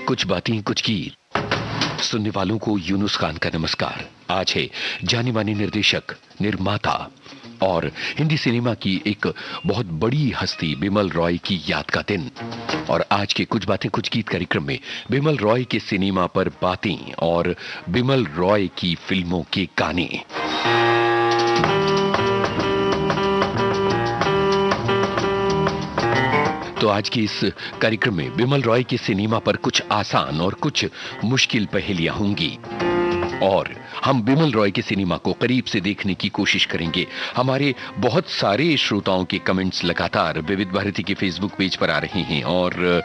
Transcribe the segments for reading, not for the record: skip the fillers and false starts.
कुछ बातें कुछ गीत सुनने वालों को यूनुस खान का नमस्कार। आज है जाने माने निर्देशक, निर्माता और हिंदी सिनेमा की एक बहुत बड़ी हस्ती बिमल रॉय की याद का दिन। और आज के कुछ बातें कुछ गीत कार्यक्रम में बिमल रॉय के सिनेमा पर बातें और बिमल रॉय की फिल्मों के गाने। तो आज के इस कार्यक्रम में बिमल रॉय के सिनेमा पर कुछ आसान और कुछ मुश्किल पहेलियां होंगी और हम बिमल रॉय के सिनेमा को करीब से देखने की कोशिश करेंगे। हमारे बहुत सारे श्रोताओं के कमेंट्स लगातार विविध भारती के फेसबुक पेज पर आ रहे हैं और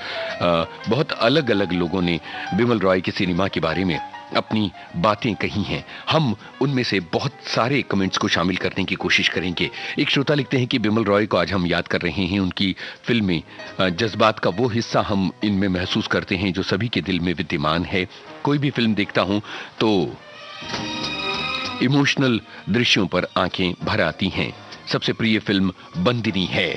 बहुत अलग अलग लोगों ने बिमल रॉय के सिनेमा के बारे में अपनी बातें कही हैं। हम उनमें से बहुत सारे कमेंट्स को शामिल करने की कोशिश करेंगे। एक श्रोता लिखते हैं कि बिमल रॉय को आज हम याद कर रहे हैं, उनकी फिल्में जज्बात का वो हिस्सा हम इनमें महसूस करते हैं जो सभी के दिल में विद्यमान है। कोई भी फिल्म देखता हूं तो इमोशनल दृश्यों पर आंखें भर आती हैं। सबसे प्रिय फिल्म बंदिनी है।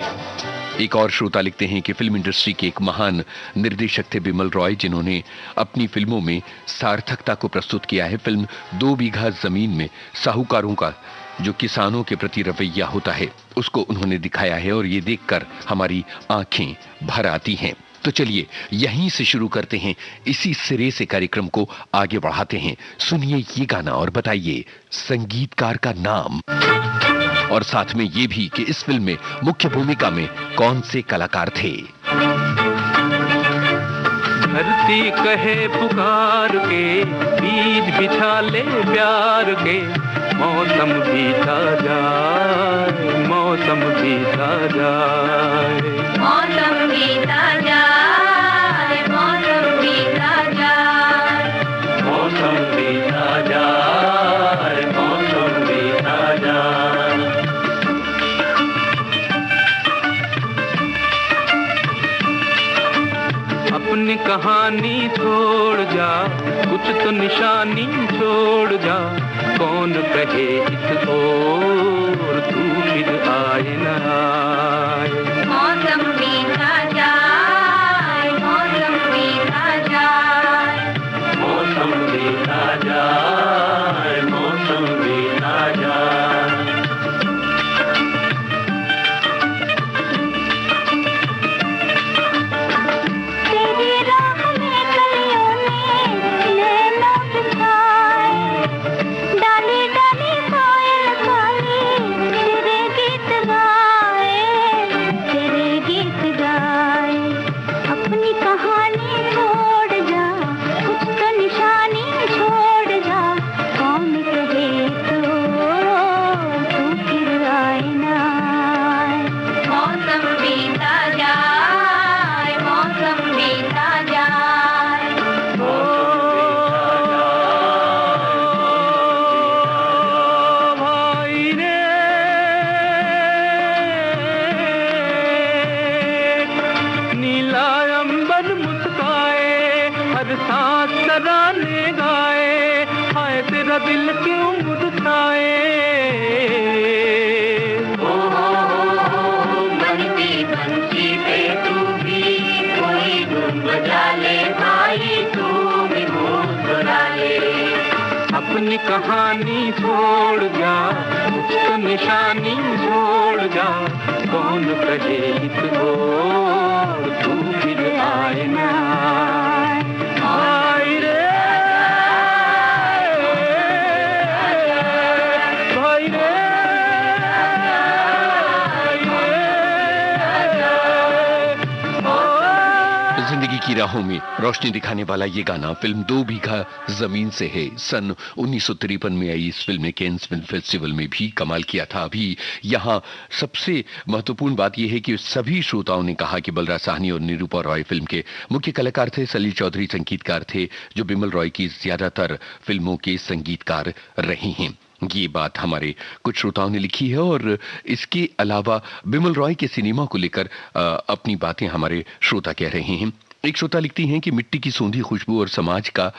एक और श्रोता लिखते हैं कि फिल्म इंडस्ट्री के एक महान निर्देशक थे बिमल रॉय, जिन्होंने अपनी फिल्मों में सार्थकता को प्रस्तुत किया है। फिल्म 2 बीघा जमीन में साहूकारों का जो किसानों के प्रति रवैया होता है उसको उन्होंने दिखाया है और ये देखकर हमारी आंखें भर आती हैं। तो चलिए यहीं से शुरू करते हैं, इसी सिरे से कार्यक्रम को आगे बढ़ाते हैं। सुनिए ये गाना और बताइए संगीतकार का नाम और साथ में ये भी कि इस फिल्म में मुख्य भूमिका में कौन से कलाकार थे। धरती कहे पुकार के, बीज बिछा ले प्यार के, मौसम बीता जाए, मौसम बीता जाए, मौसम बीता जाए, मौसम बीता जाए, मौसम बीता जाए, मौसम बीता जाए। अपनी कहानी छोड़ जा, कुछ तो निशानी छोड़ जा, कौन कहे इस ओर तू फिर आए न आए। मौसम बीता जाए, मौसम बीता जाए, मौसम बीता जाए, मौसम बीता जाए। तेरी राह में कलियों ने नैना बिछाए, डाली डाली कोयल काली तेरे गीत गाए, तेरे गीत गाए। अपनी कहानी छोड़ जा, कुछ तो निशानी छोड़ जा, कौन कहे तो तू फिर आए ना आए। मौसम बीता जाए, मौसम बीता जाए, भाई रे नीला अंबर मुस्काए, हर सांस तराने गाए, हाय तेरा दिल क्यों मुरझाए। बनती बंसी पे तू भी कोई धुन बजा ले भाई, तू भी मुस्कुरा ले। अपनी कहानी छोड़ जा, कुछ तो निशानी छोड़ जा, कौन कहे इस ओर तू फिर आए न आए। आए रे भाई रे, जिंदगी की राहों में रोशनी दिखाने वाला ये गाना फिल्म 2 बीघा जमीन से है। सन 1953 में आई इस फिल्म ने कैन्स फिल्म फेस्टिवल में भी कमाल किया था। अभी यहाँ सबसे महत्वपूर्ण बात यह है कि सभी श्रोताओं ने कहा कि बलराज साहनी और निरूपा रॉय फिल्म के मुख्य कलाकार थे। सलील चौधरी संगीतकार थे जो बिमल रॉय की ज्यादातर फिल्मों के संगीतकार रहे हैं। ये बात हमारे कुछ श्रोताओं ने लिखी है और इसके अलावा बिमल रॉय के सिनेमा को लेकर अपनी बातें हमारे श्रोता कह रहे हैं। एक श्रोता लिखती हैं कि मिट्टी की सूंधी खुशबू और समाज का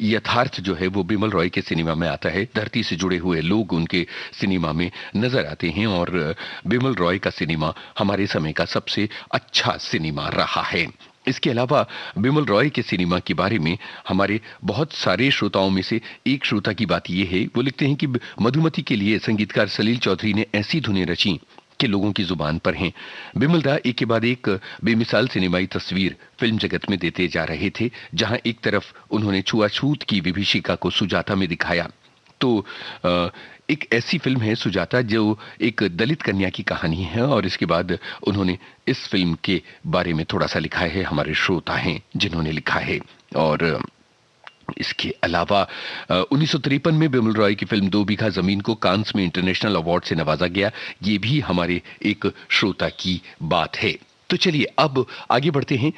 यथार्थ जो है वो बिमल रॉय के सिनेमा में आता है। धरती से जुड़े हुए लोग उनके सिनेमा में नजर आते हैं और बिमल रॉय का सिनेमा हमारे समय का सबसे अच्छा सिनेमा रहा है। इसके अलावा बिमल रॉय के सिनेमा के बारे में हमारे बहुत सारे श्रोताओं में से एक श्रोता की बात यह है, वो लिखते हैं कि मधुमती के लिए संगीतकार सलील चौधरी ने ऐसी धुनें रची कि लोगों की जुबान पर हैं। बिमल दा एक के बाद एक बेमिसाल सिनेमाई तस्वीर फिल्म जगत में देते जा रहे थे। जहां एक तरफ उन्होंने छुआछूत की विभीषिका को सुजाता में दिखाया, तो एक ऐसी फिल्म है सुजाता जो एक दलित कन्या की कहानी है, और इसके बाद उन्होंने इस फिल्म के बारे में थोड़ा सा लिखा है। हमारे श्रोता हैं जिन्होंने लिखा है। और इसके अलावा 1953 में बिमल रॉय की फिल्म 2 बीघा जमीन को कांस में इंटरनेशनल अवार्ड से नवाजा गया। ये भी हमारे एक श्रोता की बात है। तो चलिए अब आगे बढ़ते हैं।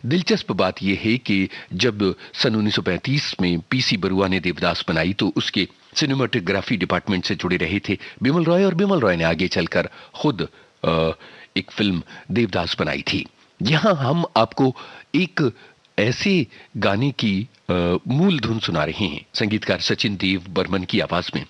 दिलचस्प बात यह है कि जब सन 1935 में पीसी बरुआ ने देवदास बनाई तो उसके सिनेमाटोग्राफी डिपार्टमेंट से जुड़े रहे थे बिमल रॉय, और बिमल रॉय ने आगे चलकर खुद एक फिल्म देवदास बनाई थी। यहां हम आपको एक ऐसे गाने की मूल धुन सुना रहे हैं, संगीतकार सचिन देव बर्मन की आवाज में।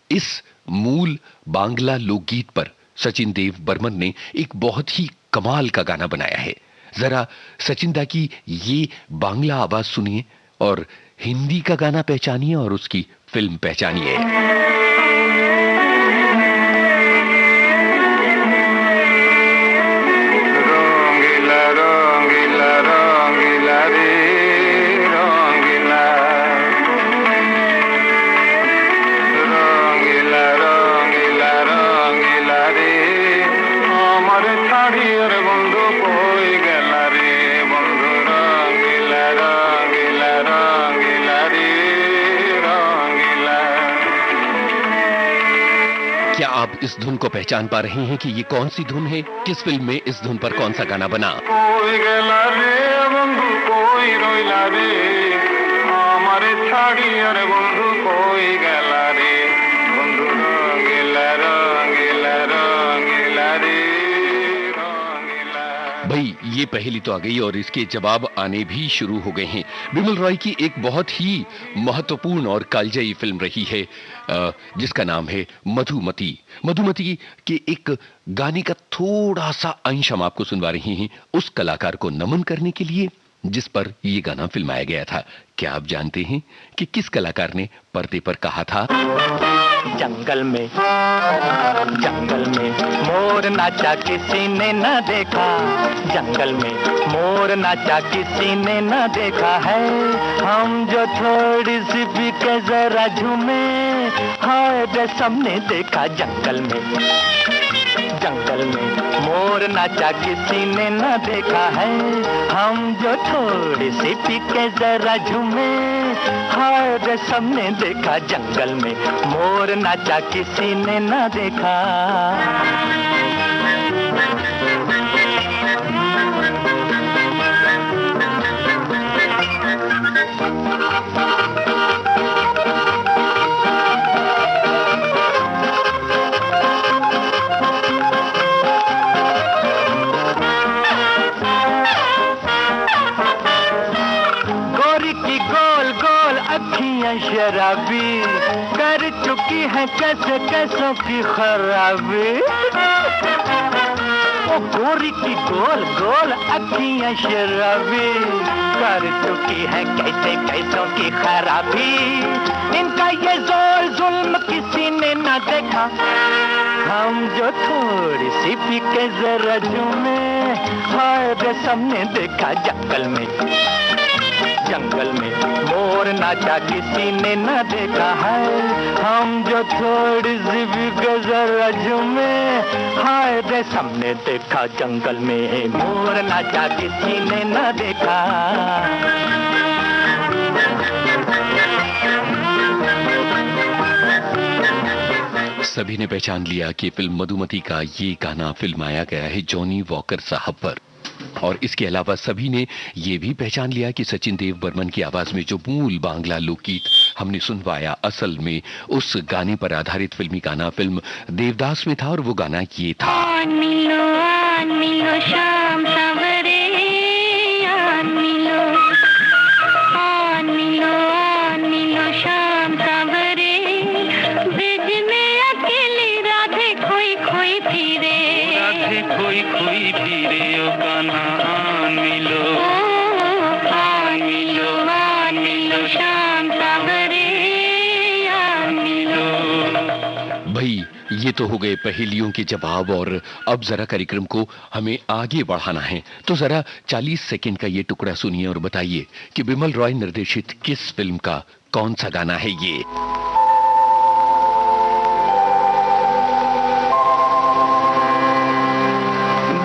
इस मूल बांग्ला लोकगीत पर सचिन देव बर्मन ने एक बहुत ही कमाल का गाना बनाया है। जरा सचिन दा की ये बांग्ला आवाज सुनिए और हिंदी का गाना पहचानिए और उसकी फिल्म पहचानिए। क्या आप इस धुन को पहचान पा रहे हैं कि ये कौन सी धुन है? किस फिल्म में इस धुन पर कौन सा गाना बना? कोई गला रे बंधु कोई रोइला रे, हमारे छाड़ी अरे बंधु कोई गला रे, बंधु रंगीला रंगीला रंगीला रे रंगीला। भाई ये पहेली तो आ गई और इसके जवाब आने भी शुरू हो गए हैं। बिमल रॉय की एक बहुत ही महत्वपूर्ण और कालजयी फिल्म रही है जिसका नाम है मधुमती। मधुमती के एक गाने का थोड़ा सा अंश हम आपको सुनवा रहे हैं उस कलाकार को नमन करने के लिए जिस पर ये गाना फिल्माया गया था। क्या आप जानते हैं कि किस कलाकार ने पर्दे पर कहा था? जंगल में मोर नाचा किसी ने न देखा, जंगल में मोर नाचा किसी ने न देखा है, हम जो थोड़ी सी भी के जरा झूमे, हाय रे सबने देखा जंगल में मोर नाचा किसी ने न देखा है, हम जो थोड़ी सी पी के जरा झूमे, हाय रे सबने देखा जंगल में मोर नाचा किसी ने न देखा। शराबी कर चुकी है कैसे कैसों की खराबी, ओ गोरी की गोल गोल अखियां शराबी कर चुकी है कैसे कैसों की खराबी, इनका ये जोर जुल्म किसी ने न देखा, हम जो थोड़ी सी पी के जरा झूमे, हाय रे सबने देखा जंगल में मोर नाचा किसी ने न देखा है, हम जो थोड़ी सी भी जरा झूमे, हाय रे सबने देखा जंगल में मोर नाचा किसी ने न देखा। सभी ने पहचान लिया कि फिल्म मधुमती का ये गाना फिल्माया गया है जॉनी वॉकर साहब पर, और इसके अलावा सभी ने ये भी पहचान लिया कि सचिन देव बर्मन की आवाज में जो मूल बांग्ला लोकगीत हमने सुनवाया असल में उस गाने पर आधारित फिल्मी गाना फिल्म देवदास में था, और वो गाना ये था। शाम सवरे शाम सवरे, ब्रिज में अकेली राधे खोई खोई फिरे, राधे खोई खोई फिरे, ओ कान्हा ये तो हो गए पहेलियों के जवाब, और अब जरा कार्यक्रम को हमें आगे बढ़ाना है। तो जरा 40 सेकंड का ये टुकड़ा सुनिए और बताइए कि बिमल रॉय निर्देशित किस फिल्म का कौन सा गाना है ये।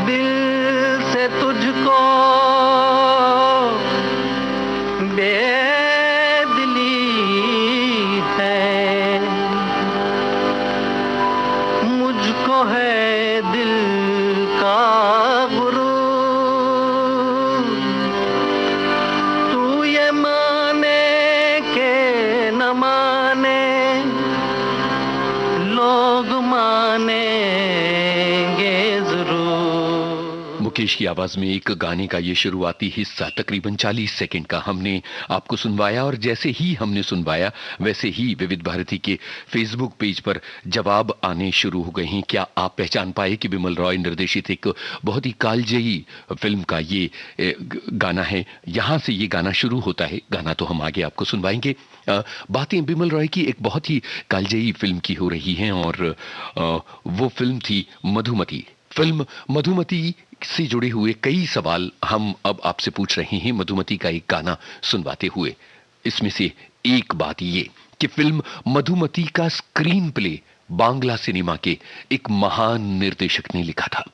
दिल से तुझको बेदिली है, मुझको है दिल का गुरूर, तू ये माने के न माने, लोग मानेंगे जरूर। मुकेश की आवाज में एक गाने का ये शुरुआती हिस्सा तकरीबन 40 सेकंड का हमने आपको सुनवाया, और जैसे ही हमने सुनवाया वैसे ही विविध भारती के फेसबुक पेज पर जवाब आने शुरू हो गए हैं। क्या आप पहचान पाए कि बिमल रॉय निर्देशित एक बहुत ही कालजयी फिल्म का ये गाना है? यहां से ये गाना शुरू होता है। गाना तो हम आगे आपको सुनवाएंगे। बातें बिमल रॉय की एक बहुत ही कालजयी फिल्म की हो रही हैं, और वो फिल्म थी मधुमती। फिल्म मधुमती से जुड़े हुए कई सवाल हम अब आपसे पूछ रहे हैं मधुमती का एक गाना सुनवाते हुए। इसमें से एक बात ये कि फिल्म मधुमती का स्क्रीन प्ले बांग्ला सिनेमा के एक महान निर्देशक ने लिखा था।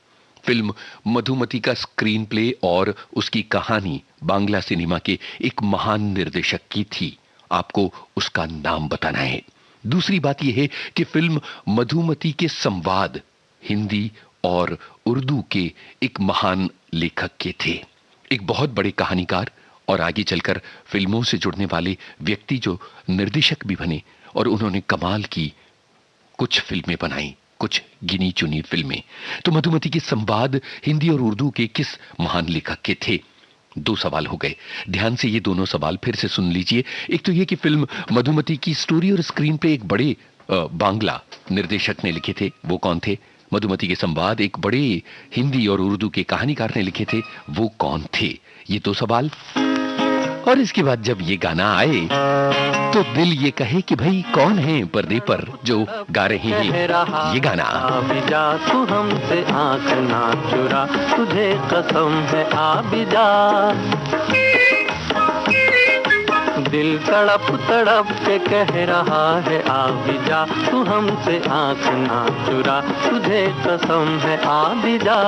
फिल्म मधुमती का स्क्रीन प्ले और उसकी कहानी बांग्ला सिनेमा के एक महान निर्देशक की थी। आपको उसका नाम बताना है। दूसरी बात यह है कि फिल्म मधुमती के संवाद हिंदी और उर्दू के एक महान लेखक के थे, एक बहुत बड़े कहानीकार, और आगे चलकर फिल्मों से जुड़ने वाले व्यक्ति जो निर्देशक भी बने, और उन्होंने कमाल की कुछ फिल्में बनाई, कुछ गिनी चुनी फिल्में। तो मधुमती के संवाद हिंदी और उर्दू के किस महान लेखक के थे? 2 सवाल हो गए। ध्यान से ये दोनों सवाल फिर से सुन लीजिए। एक तो ये कि फिल्म मधुमती की स्टोरी और स्क्रीन पे एक बड़े बांग्ला निर्देशक ने लिखे थे, वो कौन थे? मधुमती के संवाद एक बड़े हिंदी और उर्दू के कहानीकार ने लिखे थे, वो कौन थे? ये 2 सवाल। और इसके बाद जब ये गाना आए तो दिल ये कहे कि भाई कौन है पर्दे पर जो गा रहे हैं ये गाना। आबिजा तू हमसे आंख ना चुरा, तुझे कसम है आबिजा। दिल तड़प तड़प के कह रहा है आबिजा, तू हमसे आंख ना चुरा, तुझे कसम है आबिजा।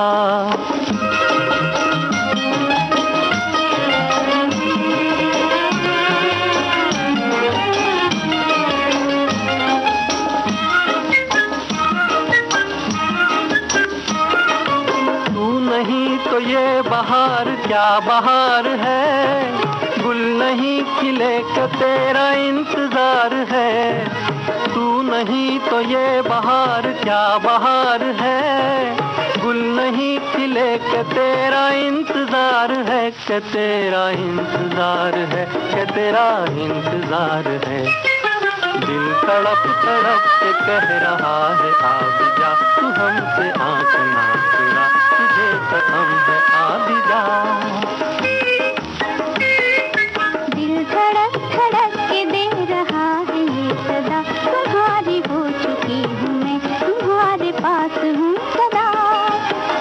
नहीं तो ये बहार क्या बहार है, गुल नहीं खिले का तेरा इंतजार है। तू नहीं तो ये बहार क्या बहार है, गुल नहीं खिले का तेरा इंतजार है, कि तेरा इंतजार है, कि तेरा इंतजार है। दिल तड़प तड़प के कह रहा है आबिजा, तू हमसे आंख ना चुरा, तुझे कसम है आबिजा। दिल धड़क धड़क के दे रहा है ये सदा, तुम्हारी हो चुकी हूँ मैं, तुम्हारे पास हूँ सदा।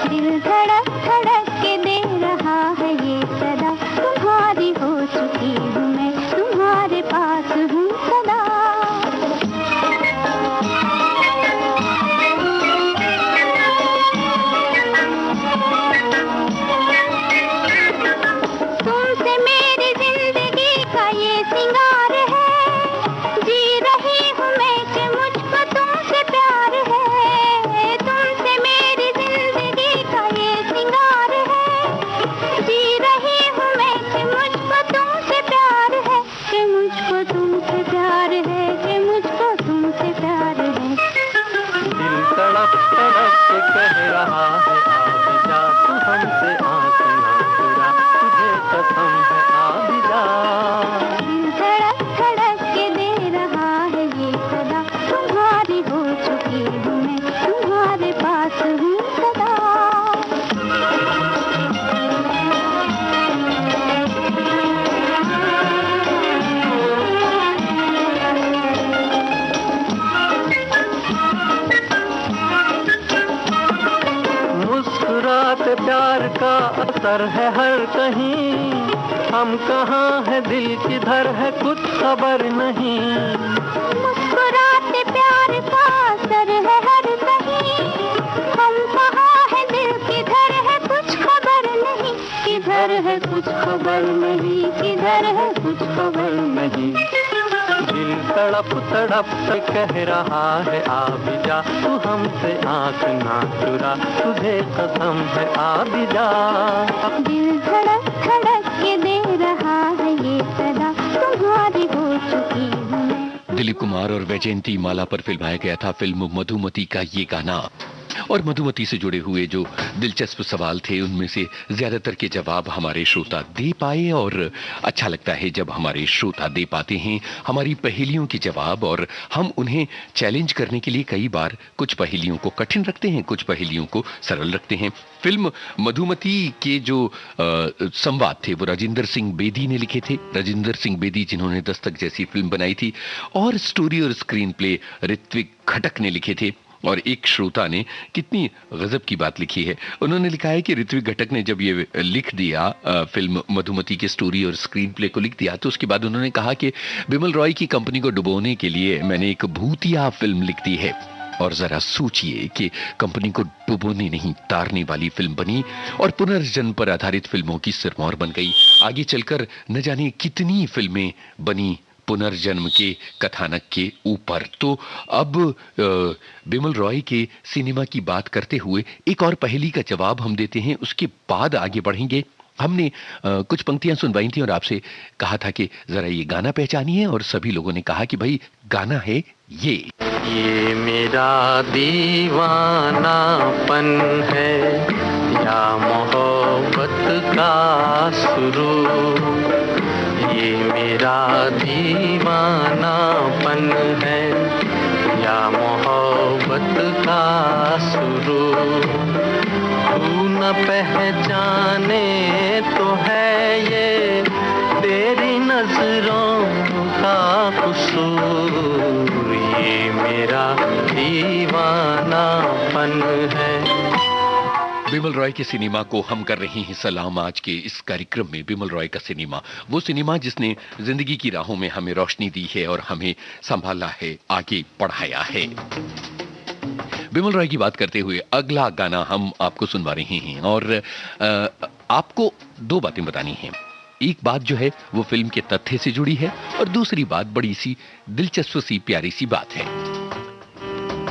दिल धड़क धड़क के दे रहा है ये सदा, तुम्हारी हो चुकी हूँ मैं, तुम्हारे पास हूँ सदा। मुझको तुमसे प्यार असर है हर कहीं, हम कहाँ है दिल किधर है कुछ खबर नहीं। मुस्कुराते प्यार का असर है हर कहीं, हम कहाँ है दिल किधर है कुछ खबर नहीं। किधर है कुछ खबर नहीं, किधर है कुछ खबर नहीं। दिल तड़प तड़प से कह रहा है आ भी जा, तू हमसे आँख ना चुरा, तुझे कसम है आ भी जा। दिल धड़क धड़क के दे रहा है ये सदा, तुम्हारी हो चुकी हूँ मैं। दिलीप कुमार और वैजयंती माला पर फिल्माया गया था फिल्म मधुमती का ये गाना। और मधुमती से जुड़े हुए जो दिलचस्प सवाल थे उनमें से ज्यादातर के जवाब हमारे श्रोता दे पाए, और अच्छा लगता है जब हमारे श्रोता दे पाते हैं हमारी पहेलियों के जवाब, और हम उन्हें चैलेंज करने के लिए कई बार कुछ पहेलियों को कठिन रखते हैं, कुछ पहेलियों को सरल रखते हैं। फिल्म मधुमती के जो संवाद थे वो राजेंद्र सिंह बेदी ने लिखे थे। राजेंद्र सिंह बेदी जिन्होंने दस्तक जैसी फिल्म बनाई थी, और स्टोरी और स्क्रीन प्ले ऋत्विक घटक ने लिखे थे। और एक श्रोता ने कितनी गजब की बात लिखी है, उन्होंने लिखा है कि ऋत्विक घटक ने जब ये लिख दिया फिल्म मधुमती की स्टोरी और स्क्रीन प्ले को लिख दिया, तो उसके बाद उन्होंने कहा कि बिमल रॉय की कंपनी को डुबोने के लिए मैंने एक भूतिया फिल्म लिख दी है। और जरा सोचिए कि कंपनी को डुबोने नहीं तारने वाली फिल्म बनी और पुनर्जन्म पर आधारित फिल्मों की सिरमौर बन गई। आगे चलकर न जाने कितनी फिल्में बनी पुनर्जन्म के कथानक के ऊपर। तो अब बिमल रॉय के सिनेमा की बात करते हुए एक और पहेली का जवाब हम देते हैं, उसके बाद आगे बढ़ेंगे। हमने कुछ पंक्तियां सुनवाई थी और आपसे कहा था कि जरा ये गाना पहचानिए, और सभी लोगों ने कहा कि भाई गाना है ये मेरा दीवानापन है या मोहब्बत का शुरू, ये मेरा दीवानापन है या मोहब्बत का शुरू। तू न पहचाने तो है ये तेरी नजरों का कसूर, ये मेरा दीवानापन है। बिमल रॉय के सिनेमा को हम कर रहे हैं सलाम। आज के इस कार्यक्रम में बिमल रॉय का सिनेमा, वो सिनेमा जिसने जिंदगी की राहों में हमें रोशनी दी है और हमें संभाला है, आगे बढ़ाया है। बिमल रॉय की बात करते हुए अगला गाना हम आपको सुनवा रहे हैं, और आपको दो बातें बतानी हैं। एक बात जो है वो फिल्म के तथ्य से जुड़ी है, और दूसरी बात बड़ी सी दिलचस्प सी प्यारी सी बात है।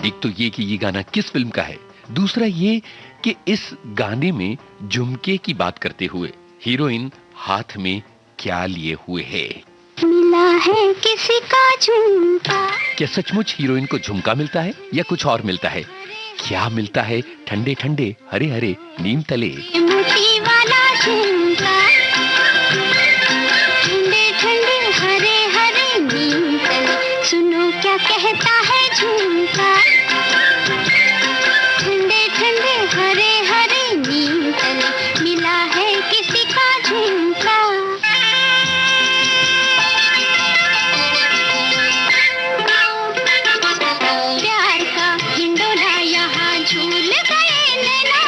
एक तो ये कि ये गाना किस फिल्म का है, दूसरा ये कि इस गाने में झुमके की बात करते हुए हीरोइन हाथ में क्या लिए हुए है। मिला है किसी का झुमका। क्या सचमुच हीरोइन को झुमका मिलता है या कुछ और मिलता है? क्या मिलता है ठंडे ठंडे हरे हरे नीम तले? मोती वाला झुमका, ठंडे ठंडे हरे हरे नीम तले। सुनो क्या कहता है झुमका, ठंडे ठंडे हरे हरे नीम तले। मिला है किसी का झुमका। प्यार का हिंडोला यहाँ झूल गए नैना,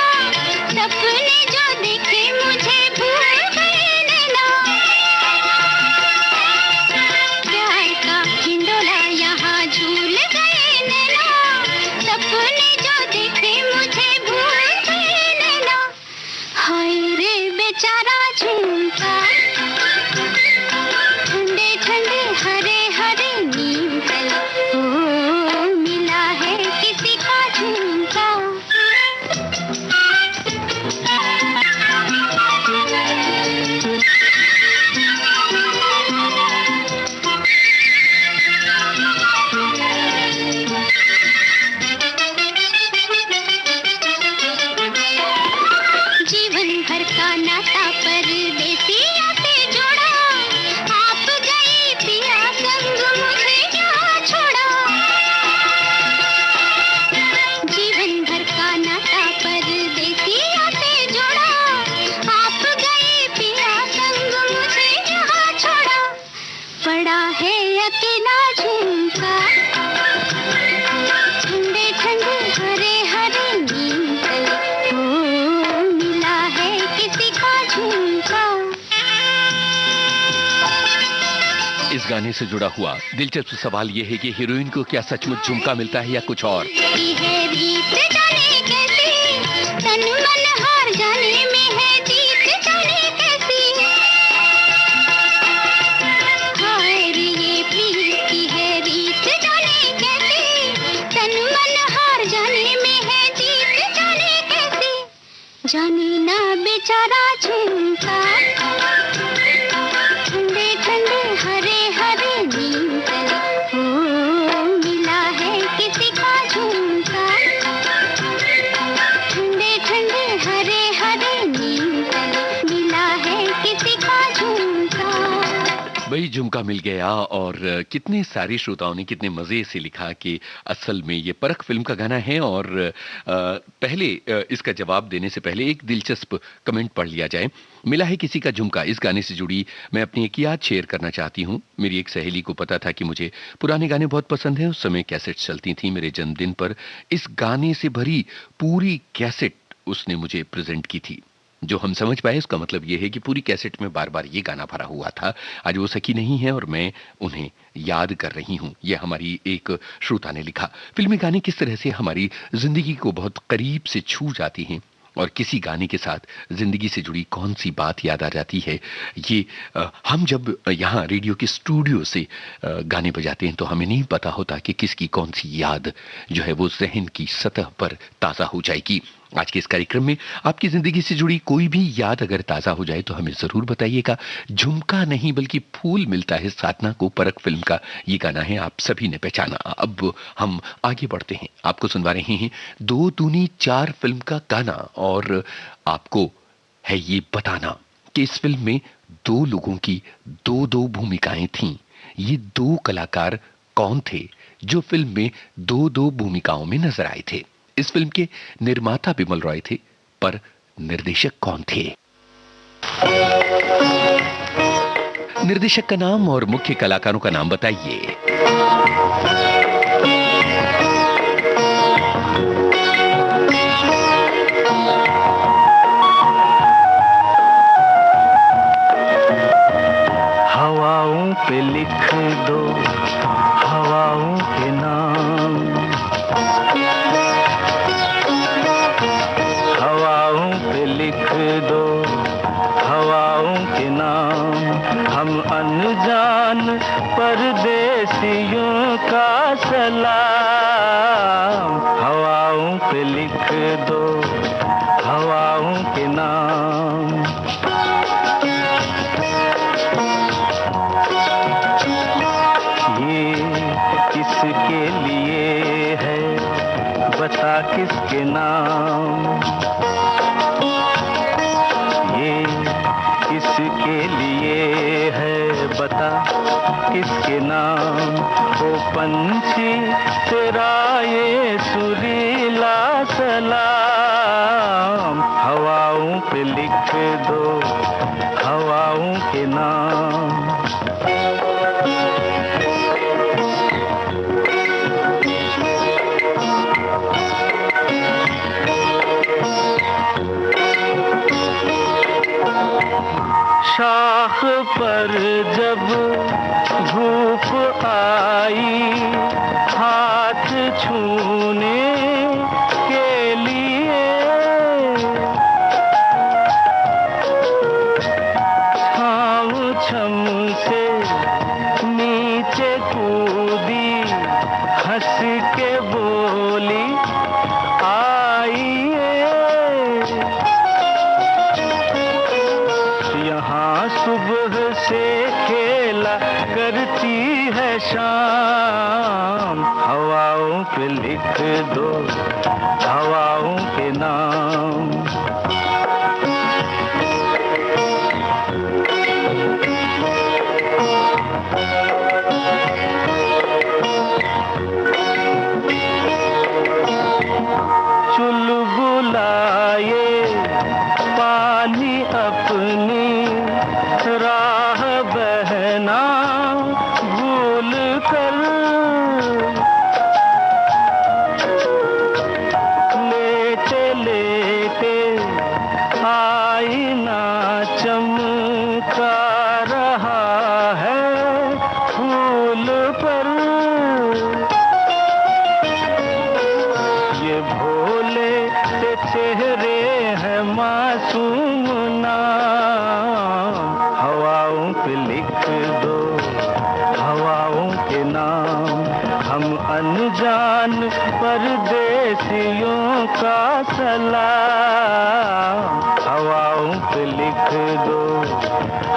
सपने जो देखे मुझे भूल गए नैना। प्यार का हिंडोला यहाँ झूल गए नैना, सपने जो देखे मुझे भूल गए नैना। हाय रे बेचारा झुमका, ठंडे ठंडे हरे हरे नीम तले। ओ मिला है किसी का झुमका। जीवन भर का नाता परदेसिया से जोड़ा, आप गए पिया संग मुझे यहाँ छोड़ा। जीवन भर का नाता परदेसिया से जोड़ा, आप गए पिया संग मुझे यहाँ छोड़ा। पड़ा है अकेला झुमका, ठंडे ठंडे हरे हरे नीम तले। ओ मिला है किसी का इस गाने से जुड़ा हुआ दिलचस्प सवाल यह है कि हीरोइन को क्या सचमुच झुमका मिलता है या कुछ और। जाने ना बेचारा झुमका, ठंडे ठंडे हरे हरे नीम तले, ओ मिला है किसी का झुमका, ठंडे ठंडे हरे हरे नीम तले, मिला है किसी का झुमका। वही झुमका मिल गया। और कितने सारे श्रोताओं ने कितने मजे से लिखा कि असल में ये परख फिल्म का गाना है। और पहले इसका जवाब देने से पहले एक दिलचस्प कमेंट पढ़ लिया जाए। मिला है किसी का झुमका, इस गाने से जुड़ी मैं अपनी एक याद शेयर करना चाहती हूँ। मेरी एक सहेली को पता था कि मुझे पुराने गाने बहुत पसंद हैं। उस समय कैसेट चलती थी। मेरे जन्मदिन पर इस गाने से भरी पूरी कैसेट उसने मुझे प्रेजेंट की थी। जो हम समझ पाए उसका मतलब यह है कि पूरी कैसेट में बार बार ये गाना भरा हुआ था। आज वो सखी नहीं है और मैं उन्हें याद कर रही हूँ। यह हमारी एक श्रोता ने लिखा। फिल्मी गाने किस तरह से हमारी जिंदगी को बहुत करीब से छू जाती हैं और किसी गाने के साथ जिंदगी से जुड़ी कौन सी बात याद आ जाती है। ये हम जब यहाँ रेडियो के स्टूडियो से गाने बजाते हैं तो हमें नहीं पता होता कि किसकी कौन सी याद जो है वो जहन की सतह पर ताज़ा हो जाएगी। आज के इस कार्यक्रम में आपकी जिंदगी से जुड़ी कोई भी याद अगर ताज़ा हो जाए तो हमें ज़रूर बताइएगा। झुमका नहीं बल्कि फूल मिलता है साधना को, परख फिल्म का ये गाना है, आप सभी ने पहचाना। अब हम आगे बढ़ते हैं। आपको सुनवा रहे हैं 2 दूनी 4 फिल्म का गाना और आपको है ये बताना कि इस फिल्म में 2 लोगों की 2-2 भूमिकाएं थीं। ये 2 कलाकार कौन थे जो फिल्म में 2-2 भूमिकाओं में नजर आए थे। इस फिल्म के निर्माता बिमल रॉय थे, पर निर्देशक कौन थे? निर्देशक का नाम और मुख्य कलाकारों का नाम बताइए। हवाओं पे लिख दो हवाओं के नाम, हवाओं पे लिख दो हवाओं के नाम, हम अनजान परदेसियों का सलाम। हवाओं पे लिख दो हवाओं के नाम। ये किसके लिए है बता किसके नाम, ये किसके लिए है बता किसके नाम। ओ पंछी तेरा ये सुरीला सलाम, हवाओं पे लिख दो हवाओं के नाम। शाख पर जब धूप आई हाथ छूने के लिए, छाँव छम से नीचे कूदी हंस के बोली आइए। यहाँ सुबह से खेला करती है शाम, हवाओं पे लिख दो हवाओं के नाम। चुलबुलाए पानी अपनी राह बहना भूल कर, लेटे लेटे आईना चमका रहा है पे लिख दो हवाओं के नाम, हम अनजान परदेसियों का सलाम। हवाओं पे लिख दो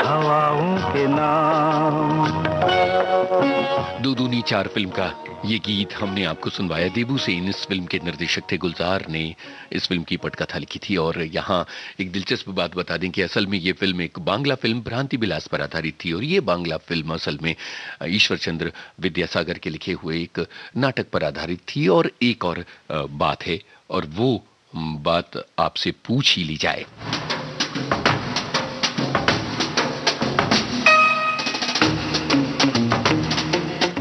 हवाओं के नाम। दो दूनी चार फिल्म का ये गीत हमने आपको सुनवाया। देबू सेन इस फिल्म के निर्देशक थे। गुलजार ने इस फिल्म की पटकथा लिखी थी। और यहाँ एक दिलचस्प बात बता दें कि असल में ये फिल्म एक बांग्ला फिल्म भ्रांति विलास पर आधारित थी। और ये बांग्ला फिल्म असल में ईश्वर चंद्र विद्यासागर के लिखे हुए एक नाटक पर आधारित थी। और एक और बात है, और वो बात आपसे पूछ ही ली जाए।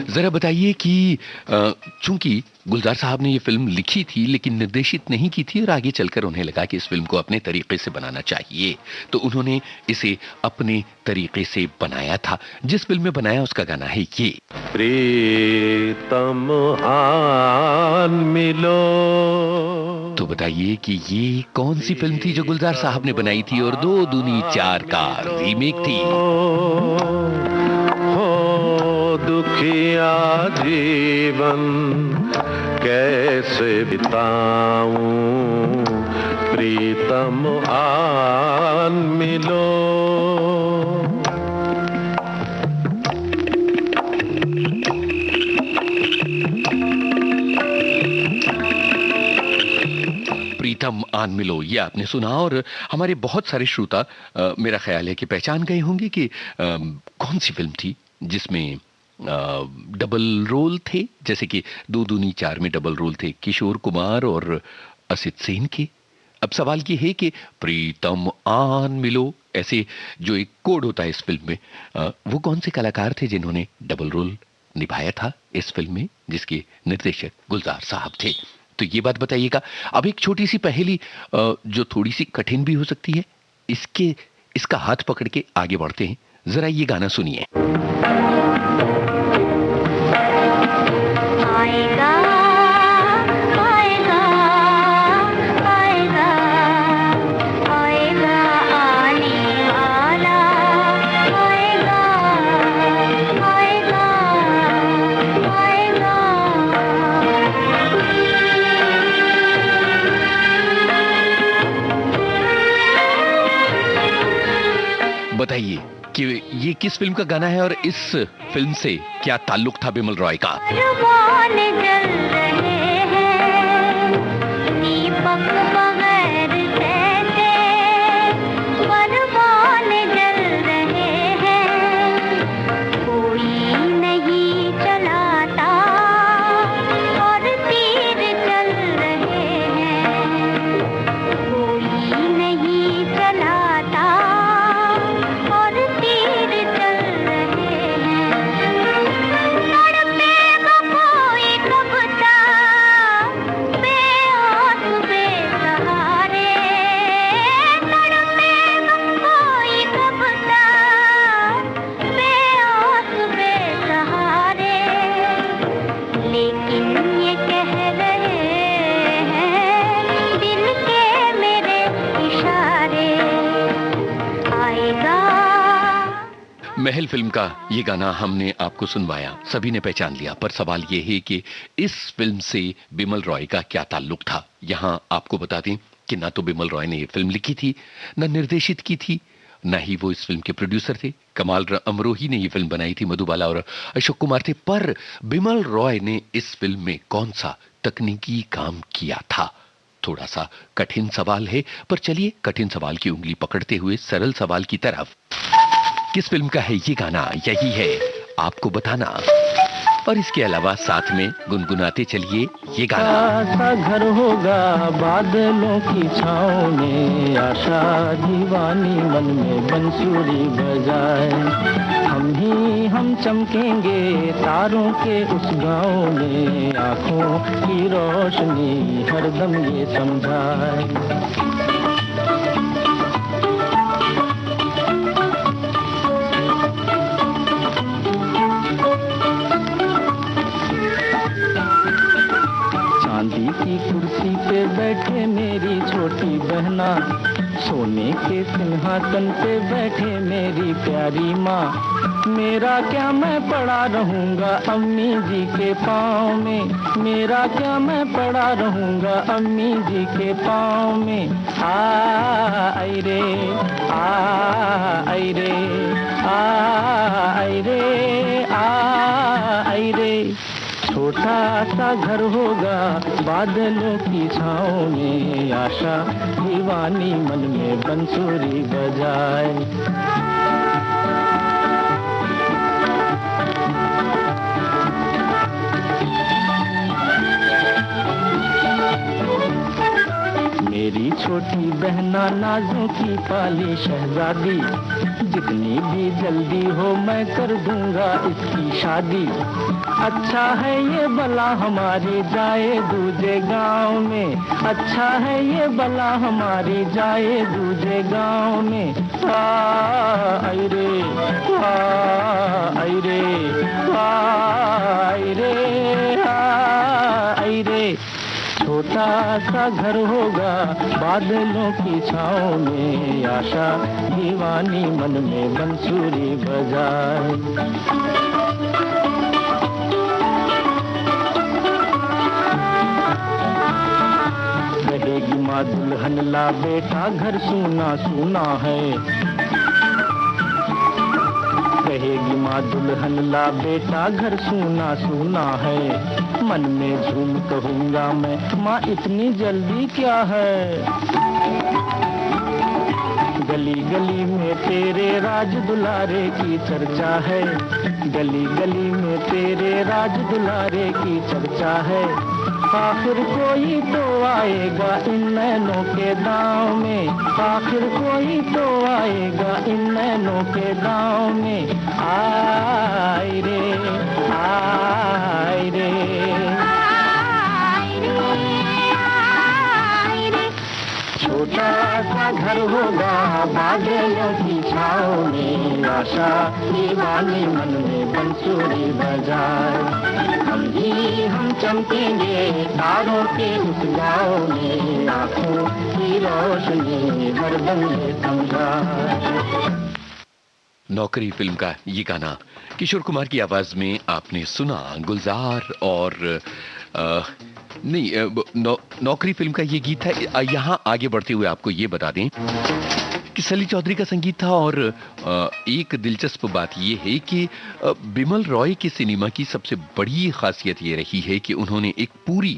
जरा बताइए कि चूंकि गुलजार साहब ने ये फिल्म लिखी थी लेकिन निर्देशित नहीं की थी, और आगे चलकर उन्हें लगा कि इस फिल्म को अपने तरीके से बनाना चाहिए, तो उन्होंने इसे अपने तरीके से बनाया था। जिस फिल्म में बनाया उसका गाना है ये। प्रीतम आन मिलो। तो बताइए कि ये कौन सी फिल्म थी जो गुलजार साहब ने बनाई थी और दो दूनी चार का रीमेक थी? दुखिया जीवन कैसे बिताऊं, प्रीतम आन मिलो। प्रीतम आन मिलो, ये आपने सुना। और हमारे बहुत सारे श्रोता मेरा ख्याल है कि पहचान गए होंगे कि कौन सी फिल्म थी जिसमें डबल रोल थे। जैसे कि दो दूनी चार में डबल रोल थे किशोर कुमार और असित सेन के। अब सवाल ये है कि प्रीतम आन मिलो ऐसे जो एक कोड होता है इस फिल्म में, वो कौन से कलाकार थे जिन्होंने डबल रोल निभाया था इस फिल्म में, जिसके निर्देशक गुलजार साहब थे? तो ये बात बताइएगा। अब एक छोटी सी पहेली जो थोड़ी सी कठिन भी हो सकती है, इसका हाथ पकड़ के आगे बढ़ते हैं। जरा ये गाना सुनिए। आएगा आएगा आएगा आएगा आने वाला, आएगा आएगा आएगा। बताइए कि ये किस फिल्म का गाना है और इस फिल्म से क्या ताल्लुक था बिमल रॉय का? परवान जल रहे हैं दीपक बगैर जैसे, परवान जल रहे हैं कोई नहीं चलाता, और तीर चल रहे हैं कोई नहीं चलाता, और तीर चल रहे हैं। तड़पेगा कोई कबूतर बेआस बेसहारे, तड़पेगा कोई कबूतर बेआस बेसहारे, लेकिन ये कह रहे हैं दिल के मेरे इशारे, आएगा। महल फिल्म का ये गाना हमने आपको सुनवाया, सभी ने पहचान लिया। पर सवाल ये है कि इस फिल्म से बिमल रॉय का क्या ताल्लुक था? यहाँ आपको बता दें कि ना तो बिमल रॉय ने ये फिल्म लिखी थी, न निर्देशित की थी, ना ही वो इस फिल्म के प्रोड्यूसर थे। कमाल अमरोही ने ये फिल्म बनाई थी, मधुबाला और अशोक कुमार थे। पर बिमल रॉय ने इस फिल्म में कौन सा तकनीकी काम किया था? थोड़ा सा कठिन सवाल है, पर चलिए कठिन सवाल की उंगली पकड़ते हुए सरल सवाल की तरफ। किस फिल्म का है ये गाना? यही है आपको बताना। और इसके अलावा साथ में गुनगुनाते चलिए ये गाना। सा घर होगा बादलों की छाँव में, आशा दीवानी मन में बंसुरी बजाए, हम चमकेंगे तारों के उस गाँव में, आँखों की रोशनी हरदम ये समझाए। चांदी की कुर्सी पे बैठे मेरी छोटी बहना, सोने के सिंहासन पे बैठे मेरी प्यारी माँ। मेरा क्या मैं पड़ा रहूंगा अम्मी जी के पाँव में, मेरा क्या मैं पड़ा रहूंगा अम्मी जी के पाँव में। आई रे आई रे आई रे आई रे। छोटा सा घर होगा बादलों की छाँव में, आशा दीवानी मन में बंसुरी बजाए। मेरी छोटी बहना नाजों की पाली शहजादी, जितनी भी जल्दी हो मैं कर दूंगा इसकी शादी। अच्छा है ये भला हमारी जाए दूजे गांव में, अच्छा है ये भला हमारी जाए दूजे गांव में। आई रे आई रे आई रे आई रे। छोटा सा घर होगा बादलों की छाँव में, आशा दीवानी मन में बंसुरी बजाए। कहेगी माँ दुल्हन ला बेटा घर सूना सूना है, कहेगी माँ दुल्हन ला बेटा घर सूना सूना है। मन में झूम कहूँगा मैं माँ इतनी जल्दी क्या है। गली गली में तेरे राज दुलारे की चर्चा है, गली गली में तेरे राज दुलारे की चर्चा है। आखिर कोई तो आएगा इन नैनों के दांव में, आखिर कोई तो आएगा इन नैनों के दांव में। आई रे आई रे छोटा सा घर होगा बादलों की छाँव में, आशा दीवानी मन में बंसुरी बजाए। हम चमकेंगे तारों के उस गाँव में, आँखों की रोशनी हरदम समझाए। नौकरी फिल्म का ये गाना किशोर कुमार की आवाज में आपने सुना। गुलजार और नौकरी फिल्म का ये गीत था। यहाँ आगे बढ़ते हुए आपको ये बता दें कि सलील चौधरी का संगीत था। और एक दिलचस्प बात यह है कि बिमल रॉय के सिनेमा की सबसे बड़ी खासियत ये रही है कि उन्होंने एक पूरी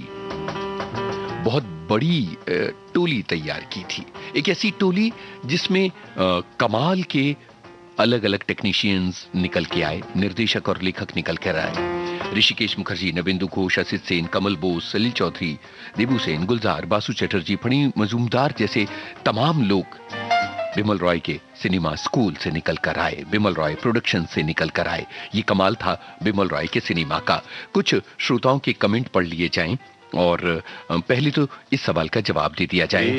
बहुत बड़ी टोली तैयार की थी। एक ऐसी टोली जिसमें कमाल के अलग अलग टेक्नीशियंस निकल के आए, निर्देशक और लेखक निकल कर आए। ऋषिकेश मुखर्जी, नवेंदु घोष, असित सेन, कमल बोस, सलील चौधरी, देबू सेन, गुलजार, बासु चटर्जी, फणी मजूमदार जैसे तमाम लोग बिमल रॉय के सिनेमा स्कूल से निकल कर आए, बिमल रॉय प्रोडक्शन से निकल कर आए। ये कमाल था बिमल रॉय के सिनेमा का। कुछ श्रोताओं के कमेंट पढ़ लिए जाएं और पहले तो इस सवाल का जवाब दे दिया जाए।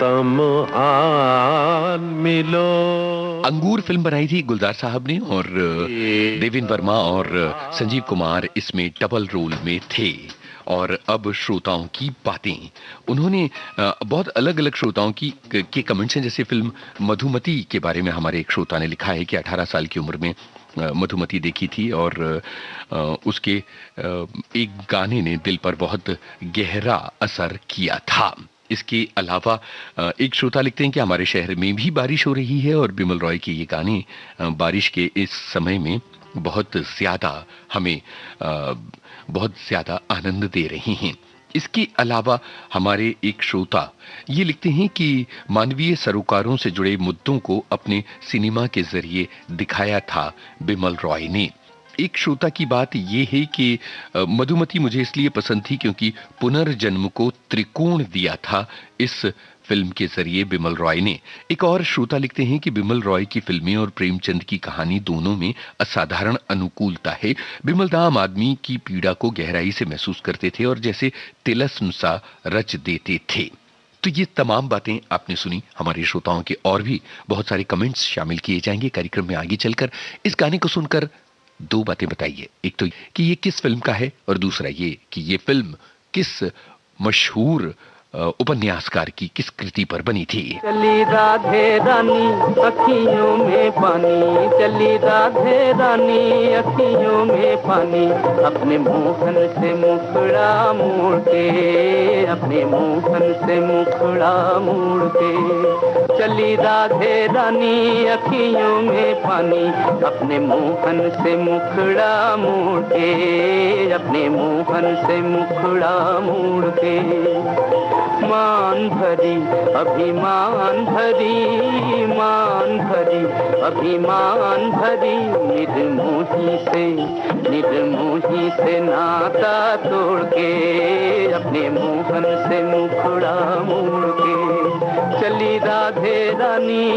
तम आन मिलो। अंगूर फिल्म बनाई थी गुलजार साहब ने और देवेंद्र वर्मा और संजीव कुमार इसमें डबल रोल में थे। और अब श्रोताओं की बातें, उन्होंने बहुत अलग अलग श्रोताओं के कमेंट्स हैं। जैसे फिल्म मधुमती के बारे में हमारे एक श्रोता ने लिखा है कि 18 साल की उम्र में मधुमती देखी थी और उसके एक गाने ने दिल पर बहुत गहरा असर किया था। इसके अलावा एक श्रोता लिखते हैं कि हमारे शहर में भी बारिश हो रही है और बिमल रॉय के ये गाने बारिश के इस समय में बहुत ज्यादा आनंद दे रही हैं। इसके अलावा हमारे एक श्रोता ये लिखते हैं कि मानवीय सरोकारों से जुड़े मुद्दों को अपने सिनेमा के जरिए दिखाया था बिमल रॉय ने। एक श्रोता की बात ये है कि मधुमती मुझे इसलिए पसंद थी क्योंकि पुनर्जन्म को त्रिकोण दिया था इस फिल्म के जरिए बिमल रॉय ने। एक और श्रोता लिखते हैं कि बिमल रॉय की फिल्में और प्रेमचंद की कहानी दोनों में असाधारण अनुकूलता है। बिमल दा आम आदमी की पीड़ा को गहराई से महसूस करते थे और जैसे तिलस्म सा रच देते थे। तो ये तमाम बातें आपने सुनी। हमारे श्रोताओं के और भी बहुत सारे कमेंट्स शामिल किए जाएंगे कार्यक्रम में आगे चलकर। इस गाने को सुनकर दो बातें बताइए, एक तो कि ये किस फिल्म का है और दूसरा ये कि ये फिल्म किस मशहूर उपन्यासकार की किस कृति पर बनी थी। चली राधे रानी अखियों में पानी, चली राधे रानी अखियों में पानी, अपने मोहन से मुखड़ा मोड़ के, अपने मोहन से मुखड़ा मोड़ के, चली राधे रानी अखियों में पानी, अपने मोहन से मुखड़ा मोड़ के, अपने मोहन से मुखड़ा मोड़ के, मान भरी अभिमान भरी, मान भरी अभिमान भरी, निर्मोही से नाता तोड़ के, अपने मोहन से मुखड़ा मोड़ के, चली राधे रानी।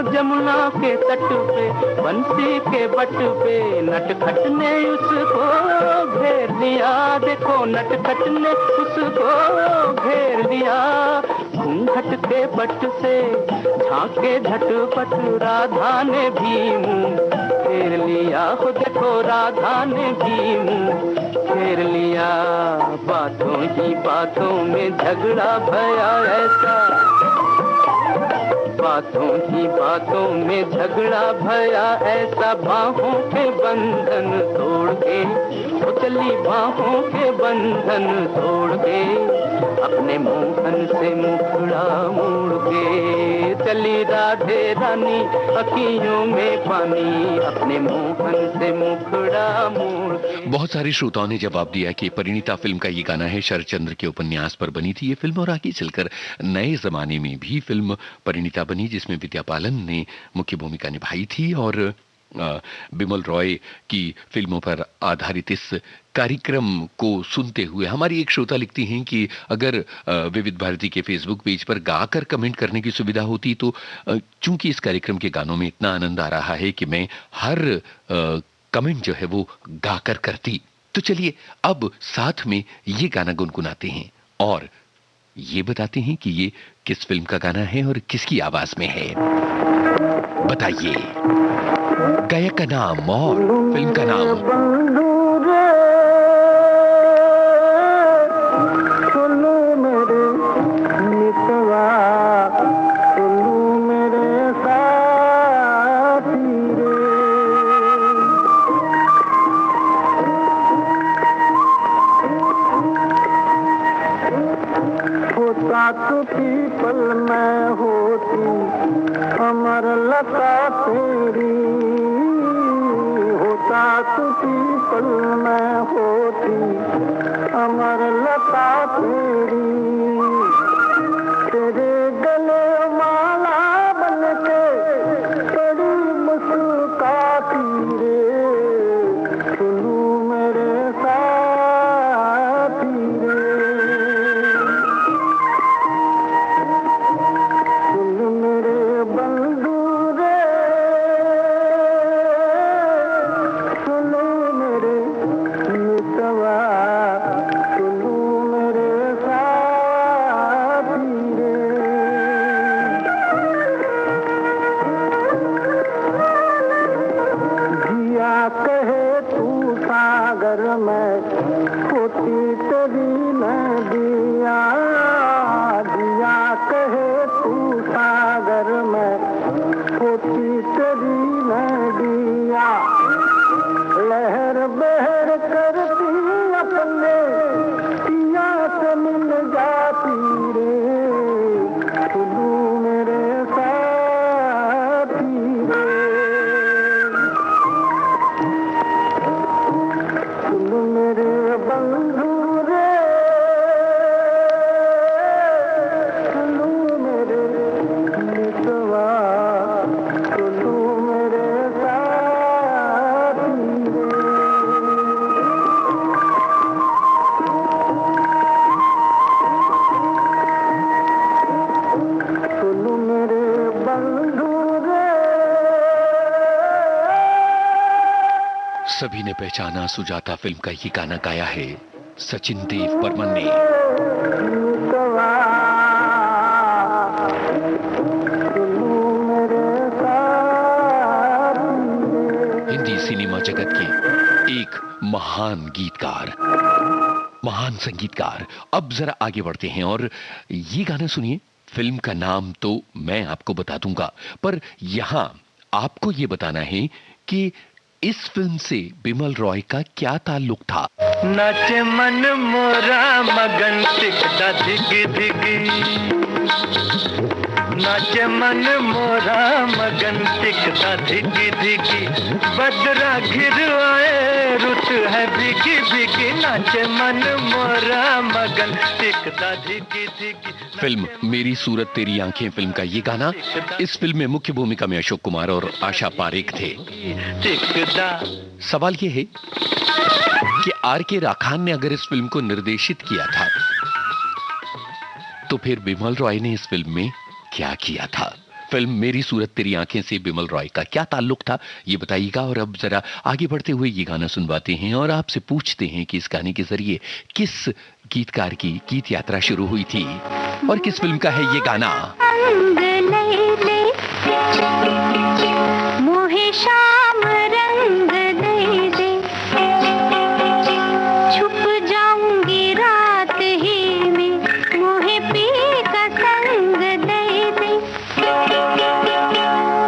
जमुना के तट पे बंसी के बट पे नटखट ने उसको घेर लिया, देखो नटखट ने उसको घेर लिया, घूंघट के बट से झांके झटपट राधा ने भी मुंह फेर लिया, हो देखो राधा ने भी मुंह फेर लिया, बातों ही बातों में झगड़ा भया ऐसा, बातों ही बातों में झगड़ा भया ऐसा, बाहों के बंधन तोड़ के, वो चली बाहों के बंधन तोड़ के, अपने मोहन से मुखड़ा मोड़ के, चली राधे रानी अखियों में पानी, अपने मोहन से मुखड़ा मोड़ के। बहुत सारे श्रोताओं ने जवाब दिया कि परिणीता फिल्म का ये गाना है शरदचंद्र के उपन्यास पर बनी थी ये फिल्म, और आगे चलकर नए जमाने में भी फिल्म परिणीता बनी जिसमें विद्या बालन ने मुख्य भूमिका निभाई थी, और बिमल रॉय की फिल्मों पर आधारित इस कार्यक्रम को सुनते हुए हमारी एक श्रोता लिखती हैं कि अगर विविध भारती के फेसबुक पेज पर गाकर कमेंट करने की सुविधा होती तो चूंकि इस कार्यक्रम के गानों में इतना आनंद आ रहा है कि मैं हर कमेंट जो है वो गाकर करती। तो चलिए अब साथ में ये गाना गुनगुनाते हैं और ये बताते हैं कि ये किस फिल्म का गाना है और किसकी आवाज में है। बताइए गायक का नाम और फिल्म का नाम। पल में होती अमर लता तेरी, होता तू पल में होती अमर लता तेरी, तेरे गले माला बन के बड़ी मुस्कुराती रे, सुनू मेरे साथी रे, सभी ने पहचाना सुजाता फिल्म का ये गाना गाया है सचिन देव बर्मन ने। हिंदी सिनेमा जगत के एक महान गीतकार, महान संगीतकार। अब जरा आगे बढ़ते हैं और ये गाना सुनिए। फिल्म का नाम तो मैं आपको बता दूंगा, पर यहां आपको ये बताना है कि इस फिल्म से बिमल रॉय का क्या ताल्लुक था। नाचे मन मोरा मगन टिकता धिगी धिगी, नाचे मन मोरा मगन टिकता धिगी धिगी, बदरा घिर आए रुत है भिगी भिगी, नाचे मन मोरा मगन टिकता धिगी धिगी। फिल्म मेरी सूरत तेरी आंखें फिल्म का ये गाना, इस फिल्म में मुख्य भूमिका में अशोक कुमार और आशा पारेख थे। सवाल ये है कि आर के राखान ने अगर इस फिल्म को निर्देशित किया था तो फिर बिमल रॉय ने इस फिल्म में क्या किया था। फिल्म मेरी सूरत तेरी आंखें से बिमल रॉय का क्या ताल्लुक था, ये बताइएगा। और अब जरा आगे बढ़ते हुए ये गाना सुनवाते हैं और आपसे पूछते हैं कि इस गाने के जरिए किस गीतकार की गीत यात्रा शुरू हुई थी और किस फिल्म का है ये गाना। मोहे शाम रंग दे दे, छुप जाऊंगी रात ही में, मोहे पी का संग दे दे,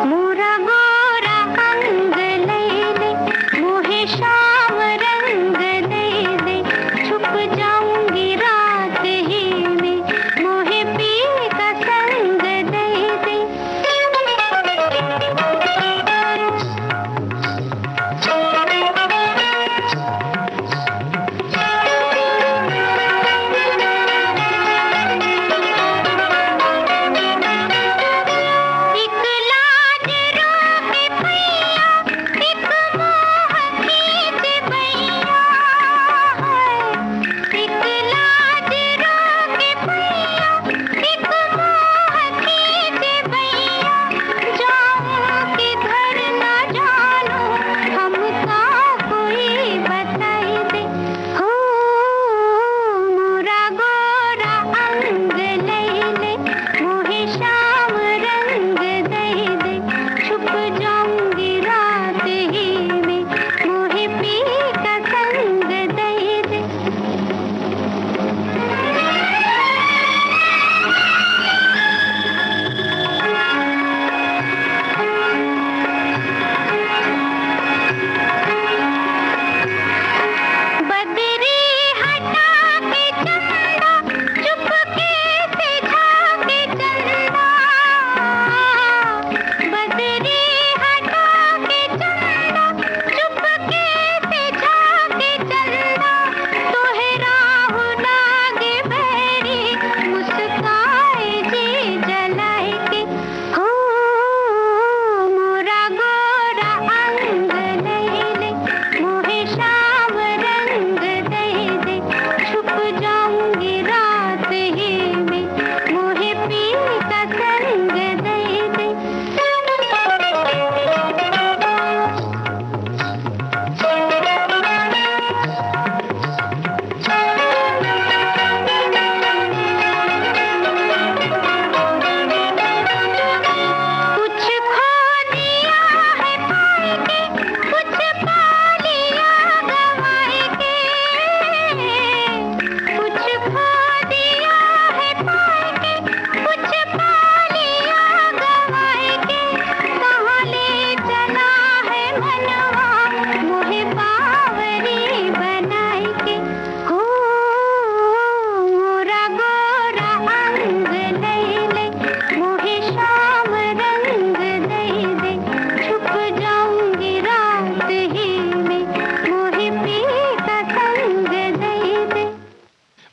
मोरा गोरा अंग ले ले, मोहे शाम रंग दे दे, छुप जाऊंगी रात ही में, मोहे पी का संग दे दे।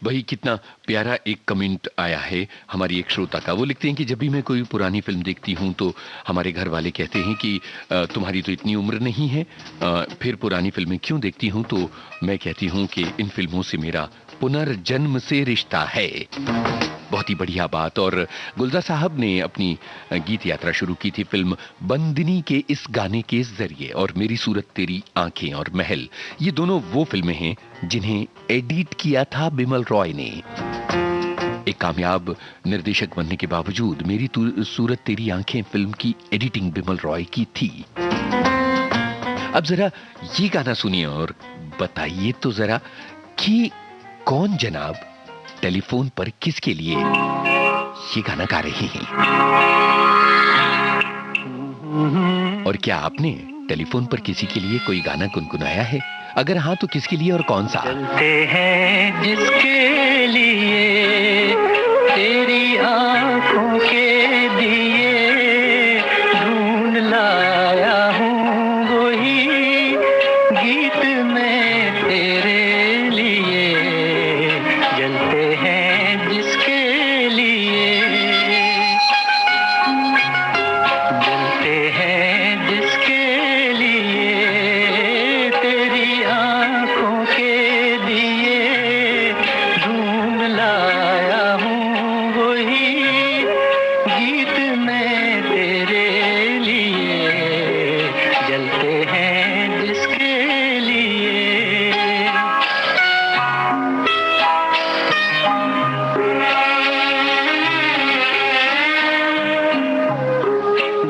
भाई कितना प्यारा एक कमेंट आया है हमारी एक श्रोता का। वो लिखते हैं कि जब भी मैं कोई पुरानी फिल्म देखती हूं तो हमारे घर वाले कहते हैं कि तुम्हारी तो इतनी उम्र नहीं है, फिर पुरानी फिल्में क्यों देखती हूं। तो मैं कहती हूं कि इन फिल्मों से मेरा पुनर्जन्म से रिश्ता है। बहुत ही बढ़िया बात। और गुलजार साहब ने अपनी गीत यात्रा शुरू की थी फिल्म बंदिनी के इस गाने के जरिए। और मेरी सूरत तेरी आंखें और महल, ये दोनों वो फिल्में हैं जिन्हें एडिट किया था बिमल रॉय ने। एक कामयाब निर्देशक बनने के बावजूद मेरी सूरत तेरी आंखें फिल्म की एडिटिंग बिमल रॉय की थी। अब जरा ये गाना सुनिए और बताइए तो जरा कि कौन जनाब टेलीफोन पर किसके लिए ये गाना गा रही हैं? और क्या आपने टेलीफोन पर किसी के लिए कोई गाना गुनगुनाया है? अगर हाँ तो किसके लिए और कौन सा? चलते हैं जिसके लिए तेरी आंखों के दिए ढूंढ लाया हूँ वही गीत मैं तेरे लिए। जलते हैं जिसके लिए, जलते हैं जिसके लिए तेरी आंखों के दिए ढूंढ लाया हूँ वही गीत मैं तेरे लिए। जलते हैं जिसके लिए।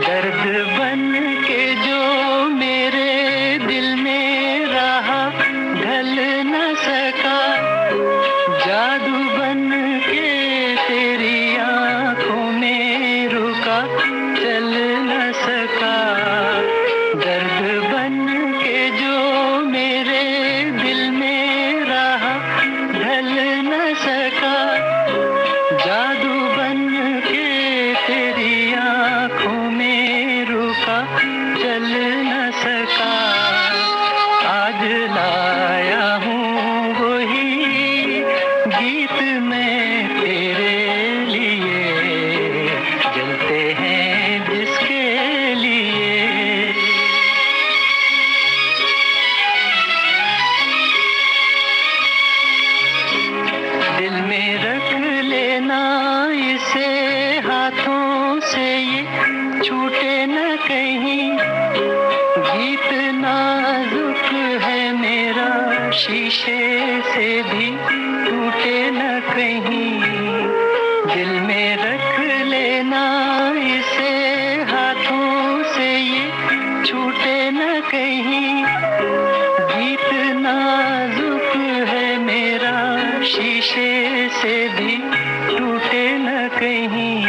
दर्द बन के जो मेरे दिल में रहा ढल न सका, जादू बन के तेरी आंखों में रुका चल न सका। दर्द बन के जो मेरे दिल में रहा ढल न सका, जादू बन के तेरी आंखों में रुका चल न सका। आज लाया हूँ वही गीत मैं तेरे लिए। जलते हैं जिसके लिए। दिल में रख लेना इसे हाथों से ये छूटे न कहीं। गीत नाजुक है मेरा शीशे से भी टूटे न कहीं। दिल में रख लेना इसे हाथों से ये छूटे न कहीं। गीत नाजुक है मेरा शीशे से भी टूटे न कहीं।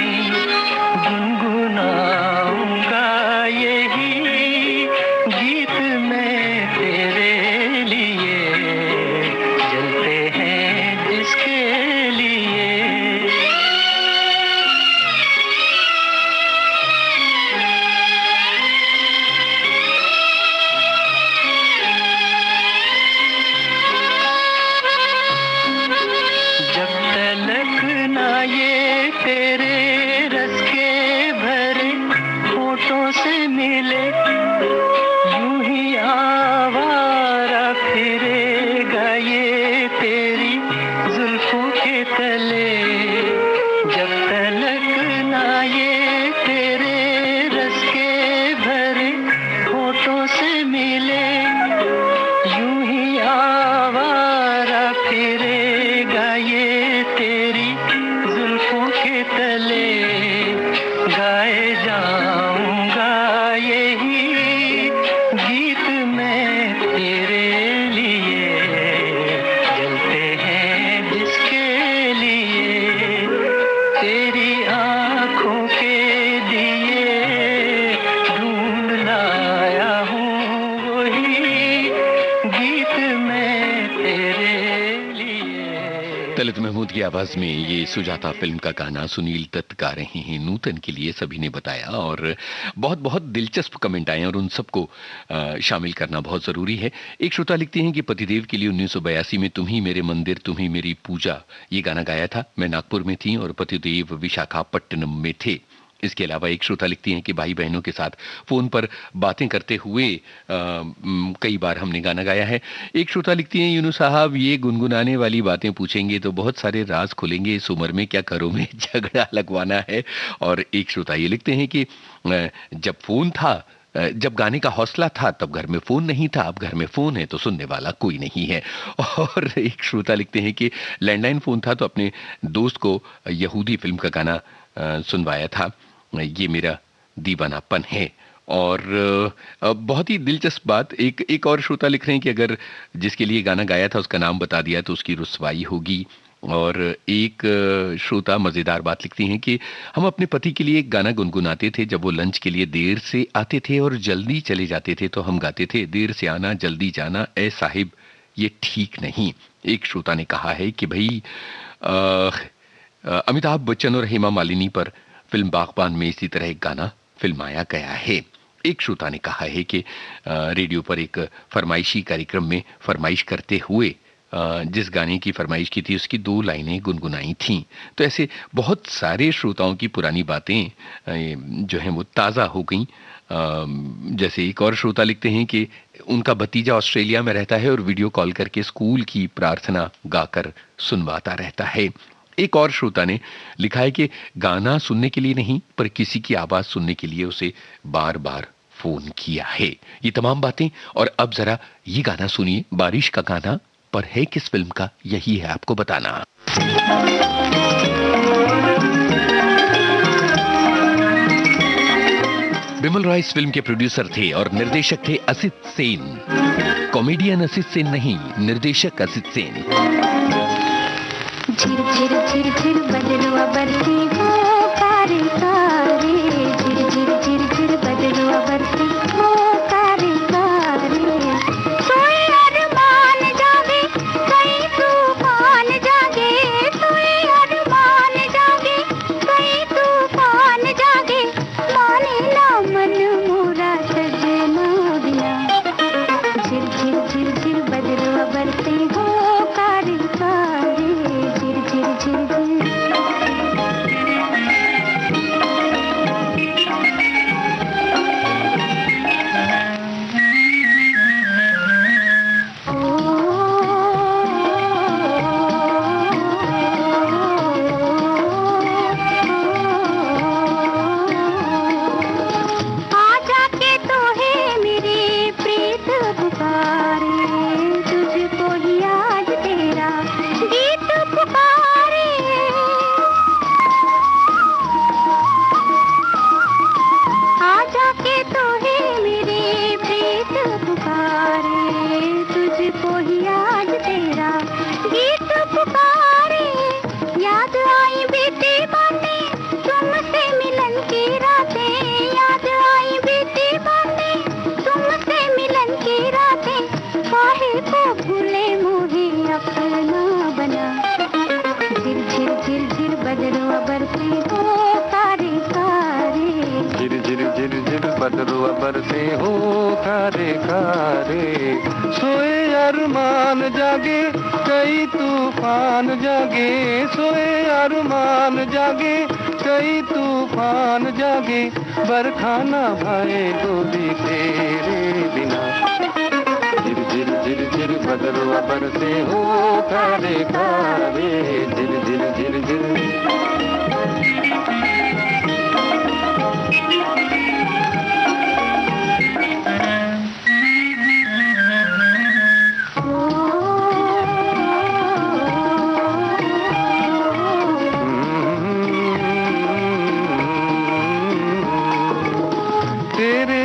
गुनगुनाऊंगा यही गीत मैं तेरे लिए। जलते हैं जिसके लिए। जब तलक ना ये तेरे रस के भरे होठों से मिले, यूं ही आवारा फिरेगा ये तेरी जुल्फों के तले। जब तलक ना ये तेरे रस के भरे होठों से मिले, यूं ही आवारा फिरेगा ये तेरी जुल्फों के तले। गाए जाऊंगा यही गीत मैं तेरे लिए। जलते हैं जिसके लिए तेरी आंखों के दिए ढूंढ लाया हूँ वही गीत मैं तेरे लिए। तलत महमूद की आवाज में ये सुजाता फिल्म का गाना सुनील दत्त गा रहे हैं नूतन के लिए, सभी ने बताया। और बहुत बहुत दिलचस्प कमेंट आए और उन सबको शामिल करना बहुत जरूरी है। एक श्रोता लिखते हैं कि पतिदेव के लिए 1982 में तुम ही मेरे मंदिर तुम ही मेरी पूजा ये गाना गाया था। मैं नागपुर में थी और पतिदेव विशाखापट्टनम में थे। इसके अलावा एक श्रोता लिखती हैं कि भाई बहनों के साथ फोन पर बातें करते हुए कई बार हमने गाना गाया है। एक श्रोता लिखती हैं यूनुस साहब ये गुनगुनाने वाली बातें पूछेंगे तो बहुत सारे राज खुलेंगे, इस उम्र में क्या घरों में झगड़ा लगवाना है। और एक श्रोता ये लिखते हैं कि जब फोन था, जब गाने का हौसला था तब घर में फोन नहीं था, अब घर में फोन है तो सुनने वाला कोई नहीं है। और एक श्रोता लिखते हैं कि लैंडलाइन फोन था तो अपने दोस्त को यहूदी फिल्म का गाना सुनवाया था, ये मेरा दीवानापन है। और बहुत ही दिलचस्प बात, एक और श्रोता लिख रहे हैं कि अगर जिसके लिए गाना गाया था उसका नाम बता दिया तो उसकी रुसवाई होगी। और एक श्रोता मज़ेदार बात लिखती हैं कि हम अपने पति के लिए एक गाना गुनगुनाते थे जब वो लंच के लिए देर से आते थे और जल्दी चले जाते थे, तो हम गाते थे, देर से आना जल्दी जाना ए साहिब ये ठीक नहीं। एक श्रोता ने कहा है कि भाई अमिताभ बच्चन और हेमा मालिनी पर फिल्म बागबान में इसी तरह एक गाना फिल्माया गया है। एक श्रोता ने कहा है कि रेडियो पर एक फरमाइशी कार्यक्रम में फरमाइश करते हुए जिस गाने की फरमाइश की थी उसकी 2 लाइनें गुनगुनाई थीं। तो ऐसे बहुत सारे श्रोताओं की पुरानी बातें जो हैं वो ताज़ा हो गईं। जैसे एक और श्रोता लिखते हैं कि उनका भतीजा ऑस्ट्रेलिया में रहता है और वीडियो कॉल करके स्कूल की प्रार्थना गाकर सुनवाता रहता है। एक और श्रोता ने लिखा है कि गाना सुनने के लिए नहीं पर किसी की आवाज सुनने के लिए उसे बार बार फोन किया है। ये तमाम बातें, और अब जरा ये गाना सुनिए, बारिश का गाना पर है किस फिल्म का, यही है आपको बताना। बिमल रॉय इस फिल्म के प्रोड्यूसर थे और निर्देशक थे असित सेन। कॉमेडियन असित सेन नहीं, निर्देशक असित सेन। झिर झिर झिर झिर बदलुआ बरसी हो कारे कारे, झिर झिर झिर झिर बदलुआ बरसी हो कारे कारे। सोए अरमान जागे कई तूफान जागे, सोए अरमान जागे कई तूफान जागे, माने ना मन मोरा सजना बिना। झिर झिर झिर झिर बदलुआ बरसी हो कारे कारे, झिर झिर झिर झिर। बदरुआ बरसे हो कारे कारे। सोए अरमान जागे कई तूफान जागे, सोए अरमान जागे कई तूफान जागे, बरखाना भाए गोभी तेरे बिना। झिर झिर झिर झिर बदरुआ बरसे हो कारे कारे, झिर झिर झिर झिर।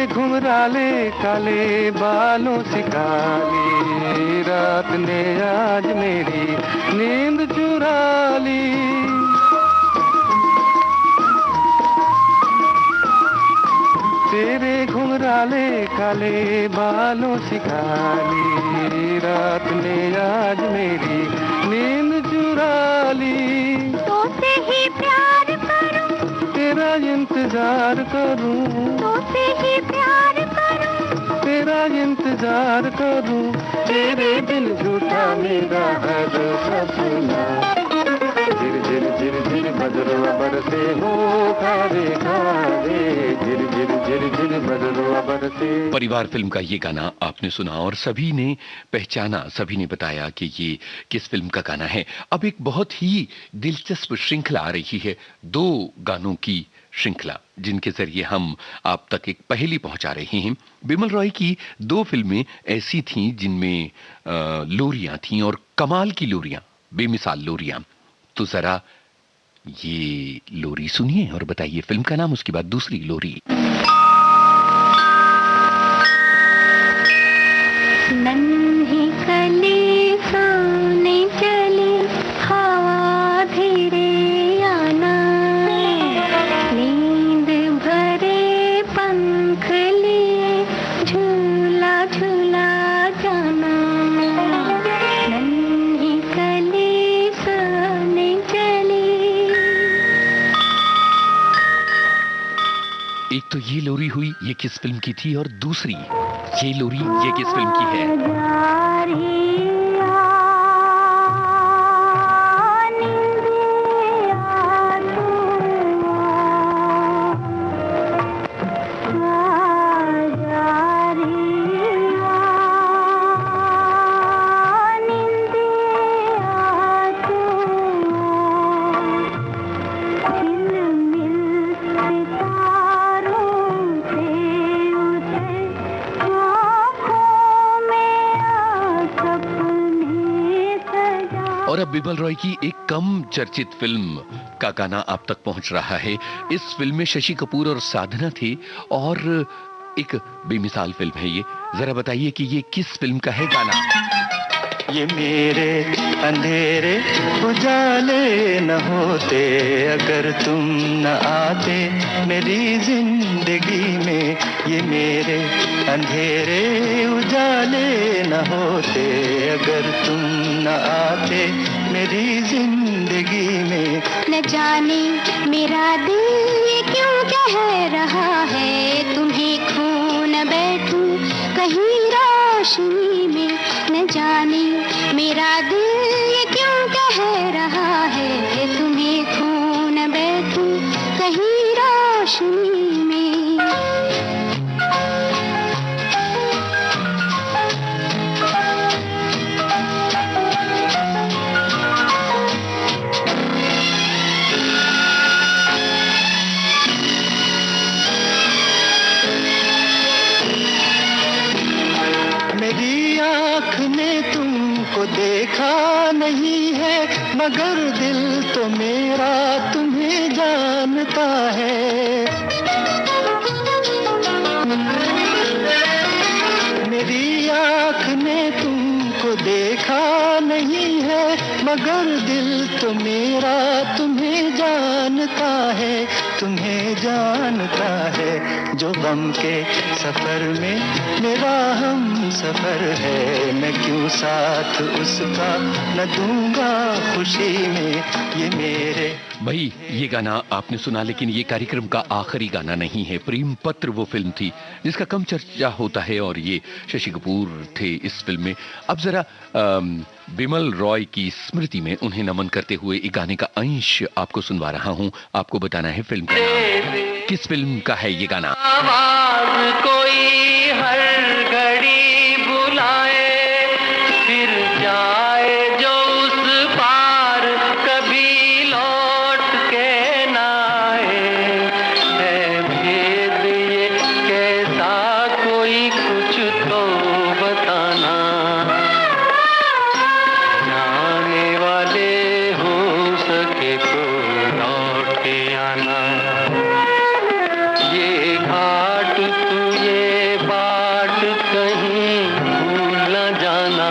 घुंघराले काले बालों से काली रात ने आज मेरी नींद चुरा ली। तेरे घुंघराले काले बालों से काली रात ने आज मेरी नींद चुरा ली। तो से ही प्यार करूं, तेरा इंतजार करूं, तो से ही प्यार करूं, तेरा इंतजार करूं, तेरे बिन झूठा मेरा हर सपना। झिर झिर झिर झिर बदरुआ बरसे हो कारे कारे, झिर झिर झिर झिर बदरुआ बरसे। परिवार फिल्म का ये गाना आपने सुना और सभी ने पहचाना, सभी ने बताया कि ये किस फिल्म का गाना है। अब एक बहुत ही दिलचस्प श्रृंखला आ रही है, 2 गानों की श्रृंखला, जिनके जरिए हम आप तक एक पहेली पहुंचा रहे हैं। बिमल रॉय की 2 फिल्में ऐसी थीं जिनमें लोरियां थीं और कमाल की लोरियां, बेमिसाल लोरियां। तो जरा ये लोरी सुनिए और बताइए फिल्म का नाम, उसके बाद दूसरी लोरी। नन्ही कली सोने चली हवा धीरे आना, नींद भरे पंख लिए झूला झूला जाना, नन्ही कली सोने चली। एक तो ये लोरी हुई, ये किस फिल्म की थी, और दूसरी ये लोरी ये किस फिल्म की है? और अब बिमल रॉय की एक कम चर्चित फिल्म का गाना आप तक पहुंच रहा है। इस फिल्म में शशि कपूर और साधना थे और एक बेमिसाल फिल्म है ये। जरा बताइए कि ये किस फिल्म का है गाना? ये मेरे अंधेरे उजाले न होते अगर तुम न आते मेरी जिंदगी में, ये मेरे अंधेरे उजाले न होते अगर तुम न आते मेरी जिंदगी में। न जाने मेरा दिल ये क्यों कह रहा है तुम्हें खो न बैठूं कहीं रोशनी में, न जाने मेरा दिल ये क्यों कह रहा है तुम्हें खो न बैठूं कहीं रोशनी में। मेरी आँख ने तुमको देखा नहीं है मगर दिल तो मेरा तुम्हें जानता है। मेरी आँख ने तुमको देखा नहीं है मगर दिल तो मेरा तुम्हें जानता है, तुम्हें जानता है। जो गम के सफर में मेरा हम सफर है, मैं क्यों साथ उसका न दूंगा खुशी में, ये मेरे। भाई ये गाना आपने सुना, लेकिन ये कार्यक्रम का आखिरी गाना नहीं है। प्रेम पत्र वो फिल्म थी जिसका कम चर्चा होता है और ये शशि कपूर थे इस फिल्म में। अब जरा बिमल रॉय की स्मृति में उन्हें नमन करते हुए एक गाने का अंश आपको सुनवा रहा हूं। आपको बताना है फिल्म का नाम। किस फिल्म का है ये गाना? आवाज कोई हर घड़ी बुलाए फिर जाए जो उस पार कभी लौट के ना आए, है भेद ये कैसा कोई कुछ तो बताना, जाने वाले हो सके तो लौट के आना, ये घाट तू ये बाट कहीं भूल न जाना,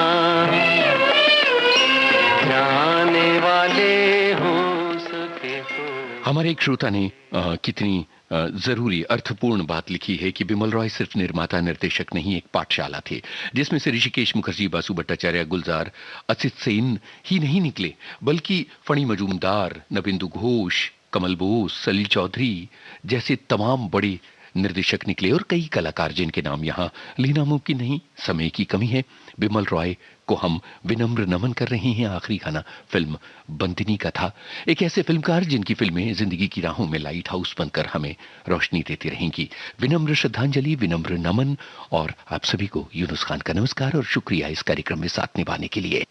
जाने वाले हो सके तो। हमारे एक श्रोता ने कितनी जरूरी अर्थपूर्ण बात लिखी है कि बिमल रॉय सिर्फ निर्माता निर्देशक नहीं, एक पाठशाला थे जिसमें से ऋषिकेश मुखर्जी, बासु भट्टाचार्य, गुलजार, असित सेन ही नहीं निकले बल्कि फणी मजूमदार, नबिंदु घोष, कमल बोस, सलील चौधरी जैसे तमाम बड़े निर्देशक निकले और कई कलाकार जिनके नाम यहाँ लेना मुमकिन नहीं, समय की कमी है। बिमल रॉय को हम विनम्र नमन कर रहे हैं। आखिरी गाना फिल्म बंदिनी का था। एक ऐसे फिल्मकार जिनकी फिल्में जिंदगी की राहों में लाइट हाउस बनकर हमें रोशनी देती रहेंगी। विनम्र श्रद्धांजलि, विनम्र नमन और आप सभी को यूनुस खान का नमस्कार और शुक्रिया इस कार्यक्रम में साथ निभाने के लिए।